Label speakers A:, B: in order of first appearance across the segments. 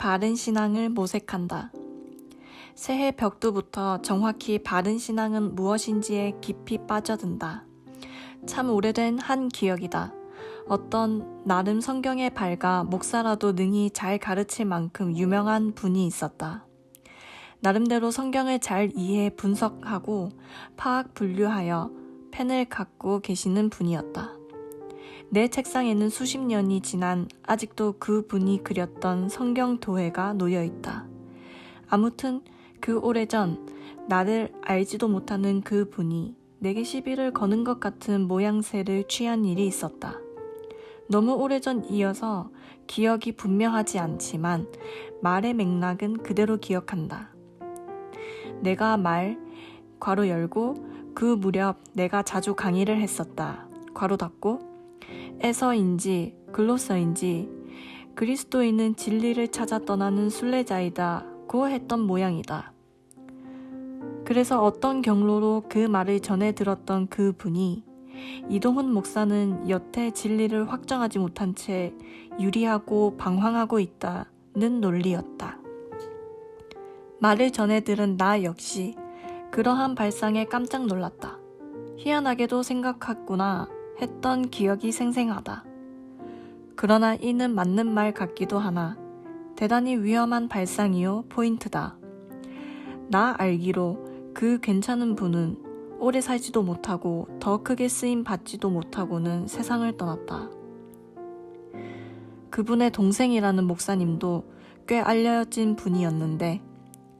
A: 바른 신앙을 모색한다. 새해 벽두부터 정확히 바른 신앙은 무엇인지에 깊이 빠져든다. 참 오래된 한 기억이다. 어떤 나름 성경에 밝아 목사라도 능히 잘 가르칠 만큼 유명한 분이 있었다. 나름대로 성경을 잘 이해 분석하고 파악 분류하여 펜을 갖고 계시는 분이었다. 내 책상에는 수십 년이 지난 아직도 그 분이 그렸던 성경 도회가 놓여있다. 아무튼 그 오래전 나를 알지도 못하는 그 분이 내게 시비를 거는 것 같은 모양새를 취한 일이 있었다. 너무 오래전 이어서 기억이 분명하지 않지만 말의 맥락은 그대로 기억한다. 내가 괄호 열고 그 무렵 내가 자주 강의를 했었다. 괄호 닫고 에서인지 글로서인지 그리스도인은 진리를 찾아 떠나는 순례자이다 고 했던 모양이다. 그래서 어떤 경로로 그 말을 전해 들었던 그 분이 이동훈 목사는 여태 진리를 확정하지 못한 채 유리하고 방황하고 있다는 논리였다. 말을 전해 들은 나 역시 그러한 발상에 깜짝 놀랐다. 희한하게도 생각했구나 했던 기억이 생생하다. 그러나 이는 맞는 말 같기도 하나 대단히 위험한 발상이요 포인트다. 나 알기로 그 괜찮은 분은 오래 살지도 못하고 더 크게 쓰임 받지도 못하고는 세상을 떠났다. 그분의 동생이라는 목사님도 꽤 알려진 분이었는데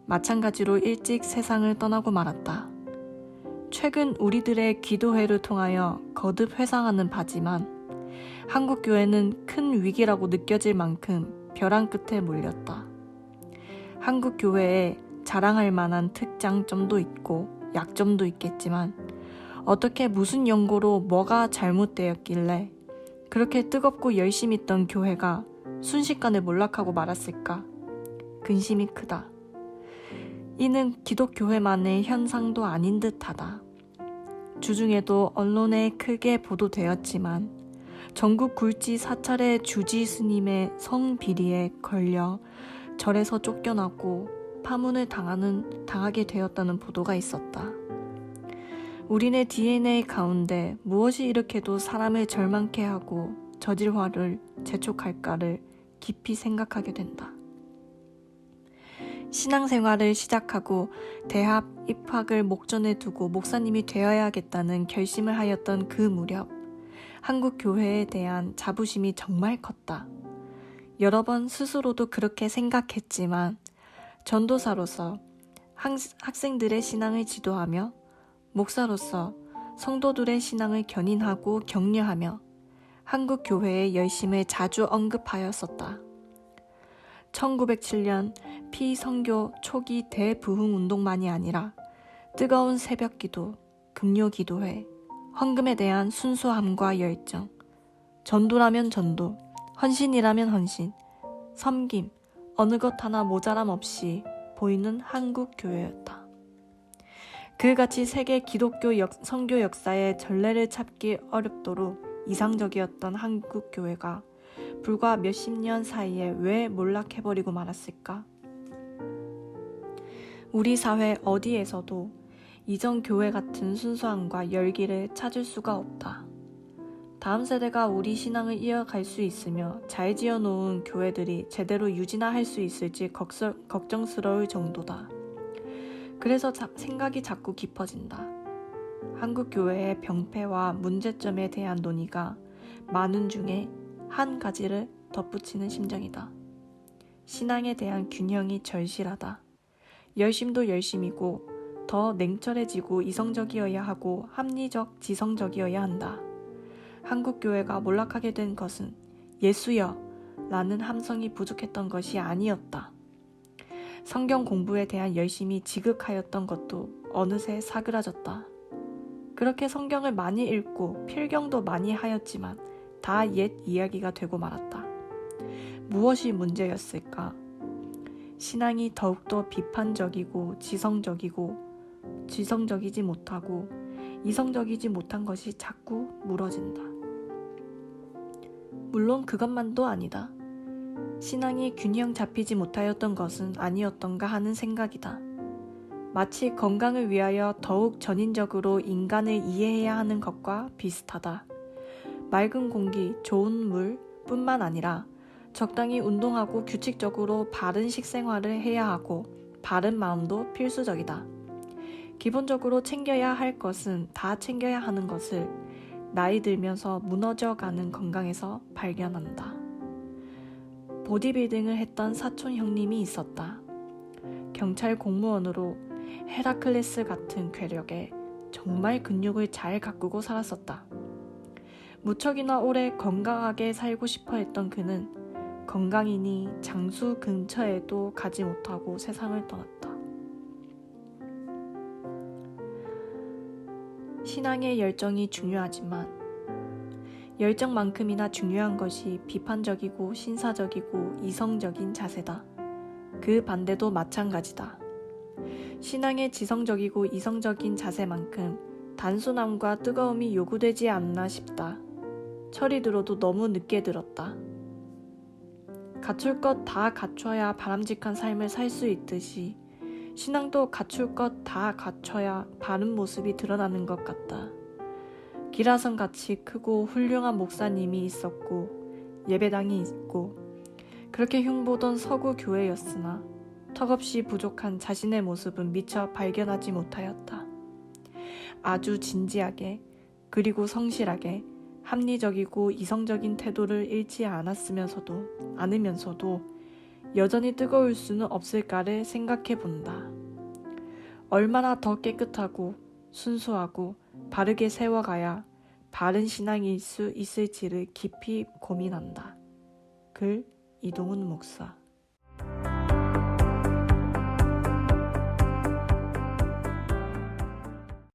A: 마찬가지로 일찍 세상을 떠나고 말았다. 최근 우리들의 기도회를 통하여 거듭 회상하는 바지만 한국교회는 큰 위기라고 느껴질 만큼 벼랑 끝에 몰렸다. 한국교회에 자랑할 만한 특장점도 있고 약점도 있겠지만 어떻게 무슨 연고로 뭐가 잘못되었길래 그렇게 뜨겁고 열심히 있던 교회가 순식간에 몰락하고 말았을까? 근심이 크다. 이는 기독교회만의 현상도 아닌 듯하다. 주중에도 언론에 크게 보도되었지만 전국 굴지 사찰의 주지 스님의 성비리에 걸려 절에서 쫓겨나고 파문을 당하게 되었다는 보도가 있었다. 우리네 DNA 가운데 무엇이 이렇게도 사람을 절망케 하고 저질화를 재촉할까를 깊이 생각하게 된다. 신앙생활을 시작하고 대학 입학을 목전에 두고 목사님이 되어야겠다는 결심을 하였던 그 무렵 한국 교회에 대한 자부심이 정말 컸다. 여러 번 스스로도 그렇게 생각했지만 전도사로서 학생들의 신앙을 지도하며 목사로서 성도들의 신앙을 견인하고 격려하며 한국 교회의 열심을 자주 언급하였었다. 1907년 피선교 초기 대부흥 운동만이 아니라 뜨거운 새벽기도, 금요기도회, 헌금에 대한 순수함과 열정, 전도라면 전도, 헌신이라면 헌신, 섬김, 어느 것 하나 모자람 없이 보이는 한국 교회였다. 그같이 세계 기독교 선교 역사의 전례를 찾기 어렵도록 이상적이었던 한국 교회가 불과 몇십 년 사이에 왜 몰락해버리고 말았을까? 우리 사회 어디에서도 이전 교회 같은 순수함과 열기를 찾을 수가 없다. 다음 세대가 우리 신앙을 이어갈 수 있으며 잘 지어놓은 교회들이 제대로 유지나 할 수 있을지 걱정스러울 정도다. 그래서 생각이 자꾸 깊어진다. 한국 교회의 병폐와 문제점에 대한 논의가 많은 중에 한 가지를 덧붙이는 심정이다. 신앙에 대한 균형이 절실하다. 열심도 열심이고 더 냉철해지고 이성적이어야 하고 합리적, 지성적이어야 한다. 한국 교회가 몰락하게 된 것은 예수여 라는 함성이 부족했던 것이 아니었다. 성경 공부에 대한 열심이 지극하였던 것도 어느새 사그라졌다. 그렇게 성경을 많이 읽고 필경도 많이 하였지만 다 옛 이야기가 되고 말았다. 무엇이 문제였을까? 신앙이 더욱더 비판적이고 지성적이지 못하고 이성적이지 못한 것이 자꾸 무너진다. 물론 그것만도 아니다. 신앙이 균형 잡히지 못하였던 것은 아니었던가 하는 생각이다. 마치 건강을 위하여 더욱 전인적으로 인간을 이해해야 하는 것과 비슷하다. 맑은 공기, 좋은 물 뿐만 아니라 적당히 운동하고 규칙적으로 바른 식생활을 해야 하고 바른 마음도 필수적이다. 기본적으로 챙겨야 할 것은 다 챙겨야 하는 것을 나이 들면서 무너져가는 건강에서 발견한다. 보디빌딩을 했던 사촌 형님이 있었다. 경찰 공무원으로 헤라클레스 같은 괴력에 정말 근육을 잘 가꾸고 살았었다. 무척이나 오래 건강하게 살고 싶어 했던 그는 건강이니 장수 근처에도 가지 못하고 세상을 떠났다. 신앙의 열정이 중요하지만 열정만큼이나 중요한 것이 비판적이고 신사적이고 이성적인 자세다. 그 반대도 마찬가지다. 신앙의 지성적이고 이성적인 자세만큼 단순함과 뜨거움이 요구되지 않나 싶다. 철이 들어도 너무 늦게 들었다. 갖출 것 다 갖춰야 바람직한 삶을 살 수 있듯이 신앙도 갖출 것 다 갖춰야 바른 모습이 드러나는 것 같다. 기라성같이 크고 훌륭한 목사님이 있었고 예배당이 있고 그렇게 흉보던 서구 교회였으나 턱없이 부족한 자신의 모습은 미처 발견하지 못하였다. 아주 진지하게 그리고 성실하게 합리적이고 이성적인 태도를 잃지 않으면서도 여전히 뜨거울 수는 없을까를 생각해 본다. 얼마나 더 깨끗하고 순수하고 바르게 세워가야 바른 신앙일 수 있을지를 깊이 고민한다. 글 이동훈 목사.